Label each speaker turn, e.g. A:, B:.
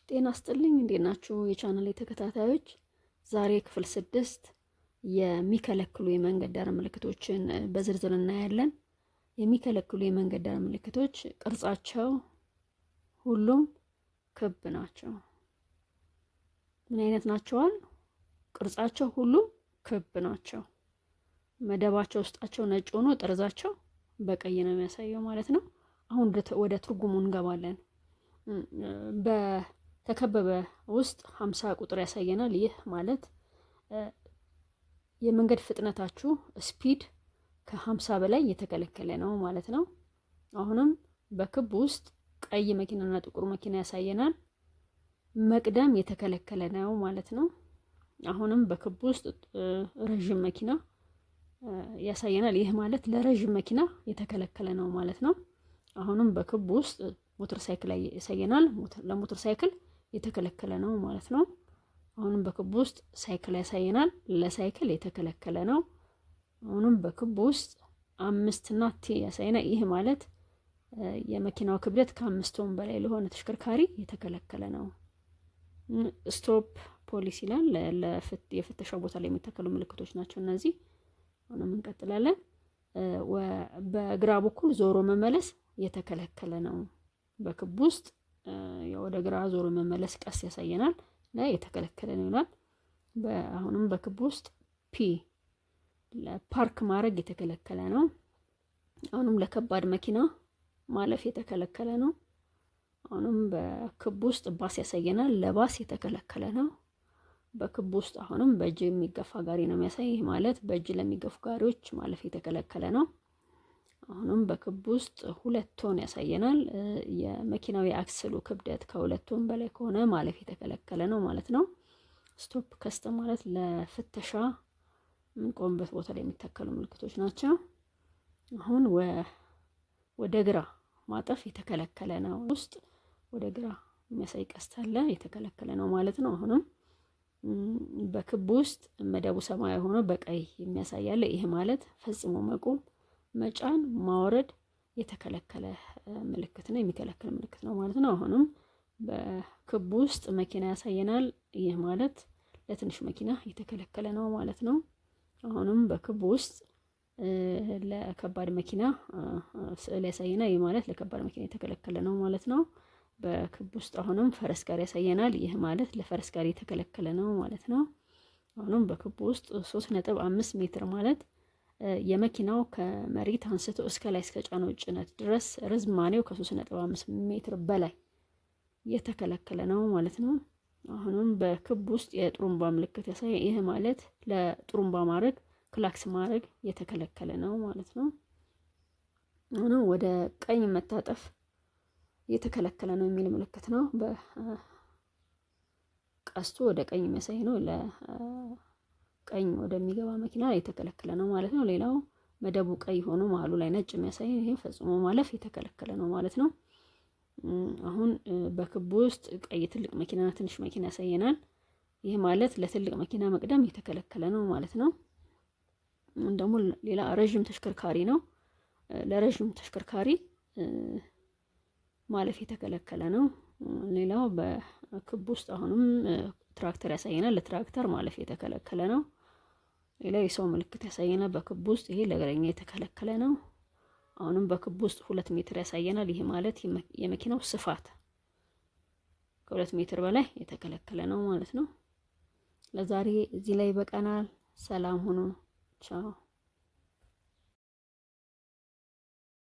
A: ጤና ይስጥልኝ እንዴት ናችሁ የቻናሌ ተከታታዮች? ዛሬ ክፍል 6 የሚከለክሉ የመንገድ ዳር ምልክቶችን በዝርዝር እናያለን። የሚከለክሉ የመንገድ ዳር ምልክቶች ቅርጻቸው ሁሉም ክብ ናቸው። ምን አይነት ናቸዋል? ቅርጻቸው ሁሉም ክብ ናቸው። መደባቸው ውስጣቸው ነጭ ሆኖ ጠርዛቸው በቀይ ነው የሚያሳየው ማለት ነው። አሁን ወደ ትርጉሙ እንገባለን። በተከበበ ውስጥ 50 ቁጥር ያሳየናል። ይህ ማለት የመንገድ ፍጥነታችሁ ስፒድ ከ50 በላይ የተከለከለ ነው ማለት ነው። አሁንም በክብ ውስጥ ቀይ መኪናና ጥቁር መኪና ያሳየናል። መቅደም የተከለከለ ነው ማለት ነው። አሁንም በክብ ውስጥ ረጅም መኪና ያሳየናል። ይህ ማለት ለረጅም መኪና የተከለከለ ነው ማለት ነው። አሁንም በክብ ውስጥ ሞተር ሳይክል ያሳየናል። ለሞተር ሳይክል የተከለከለ ነው ማለት ነው። አሁንም በክብ ውስጥ ሳይክል ያሳየናል። ለሳይክል የተከለከለ ነው። አሁንም በክብ ውስጥ 5 እና ቲ ያሳየናል። ይህ ማለት የመኪናው ክብደት ከ5 ቶን በላይ ለሆነ ተሽከርካሪ የተከለከለ ነው። ስቶፕ ፖሊስ ይላል። የፍተሻ ቦታ ላይ የሚተከሉ ምልክቶች ናቸው እነዚህ። አሁንም እንቀጥላለን። በግራ በኩል ዞሮ መመለስ የተከለከለ ነው። በክብ ውስጥ ወደ ግራ ዞሮ መመለስ ቀስ ያሳየናል። ላይ የተከለከለ ነው ይላል። አሁንም በክብ ውስጥ ፒ ለፓርክ ማድረግ የተከለከለ ነው። አሁንም ለከባድ መኪና ማለፍ የተከለከለ ነው። አሁንም በክብ ውስጥ ባስ ያሳየናል። ለባስ የተከለከለ ነው። በክብ ውስጥ አሁንም በእጅ የሚገፋ ጋሪ ነው የሚያሳይ። ማለት በእጅ ለሚገፉ ጋሪዎች ማለፍ የተከለከለ ነው። አሁንም በክብ ውስጥ 2 ቶን ያሳየናል። የመኪናው የአክስሉ ክብደት ከ2 ቶን በላይ ከሆነ ማለፍ የተከለከለ ነው ማለት ነው። ስቶፕ ከስተ ማለት ለፍተሻ የምንቆምበት ቦታ ላይ የሚተከሉ ምልክቶች ናቸው። አሁን ወደ ግራ ማጠፍ የተከለከለ ነው። ውስጥ ወደ ግራ የሚያሳይ ቀስት አለ፣ የተከለከለ ነው ማለት ነው። አሁንም በክብ ውስጥ መደቡ ሰማያዊ ሆኖ በቀይ የሚያሳያለ። ይህ ማለት ፈጽሞ መቆም፣ መጫን፣ ማውረድ የተከለከለ ምልክት ነው፣ የሚከለከል ምልክት ነው ማለት ነው። አሁንም በክብ ውስጥ መኪና ያሳየናል። ይህ ማለት ለትንሽ መኪና የተከለከለ ነው ማለት ነው። አሁንም በክብ ውስጥ ለከባድ መኪና ስዕል ያሳየናል። ይህ ማለት ለከባድ መኪና የተከለከለ ነው ማለት ነው። በክብ ውስጥ አሁንም ፈረስ ጋር ያሳየናል። ይህ ማለት ለፈረስ ጋር የተከለከለ ነው ማለት ነው። አሁንም በክብ ውስጥ 3.5 ሜትር ማለት የመኪናው ከመሬት አንስቶ እስከ ላይ እስከ ጫነው ጭነት ድረስ ርዝማኔው ከ3.5 ሜትር በላይ የተከለከለ ነው ማለት ነው። አሁንም በክብ ውስጥ የጥሩምባ ምልክት ያሳያል። ይህ ማለት ለጥሩምባ ማድረግ ክላክስ ማድረግ የተከለከለ ነው ማለት ነው። አሁንም ወደ ቀኝ መታጠፍ የተከለከለ ነው የሚል ምልክት ነው። በቀስቱ ወደ ቀኝ የሚያሳይ ነው። ለቀኝ ወደሚገባ መኪና የተከለከለ ነው ማለት ነው። ሌላው መደቡ ቀይ ሆኖ መሀሉ ላይ ነጭ የሚያሳይ ይሄ ፈጽሞ ማለፍ የተከለከለ ነው ማለት ነው። አሁን በክብ ውስጥ ቀይ ትልቅ መኪናና ትንሽ መኪና ያሳየናል። ይህ ማለት ለትልቅ መኪና መቅደም የተከለከለ ነው ማለት ነው። ደግሞ ሌላ ረጅም ተሽከርካሪ ነው። ለረጅም ተሽከርካሪ ማለፍ የተከለከለ ነው። ሌላው በክብ ውስጥ አሁንም ትራክተር ያሳየናል። ለትራክተር ማለፍ የተከለከለ ነው። ሌላው የሰው ምልክት ያሳየናል በክብ ውስጥ። ይሄ ለእግረኛ የተከለከለ ነው። አሁንም በክብ ውስጥ 2 ሜትር ያሳየናል። ይሄ ማለት የመኪናው ስፋት ከ2 ሜትር በላይ የተከለከለ ነው ማለት ነው። ለዛሬ እዚህ ላይ በቀናል። ሰላም ሁኑ። ቻው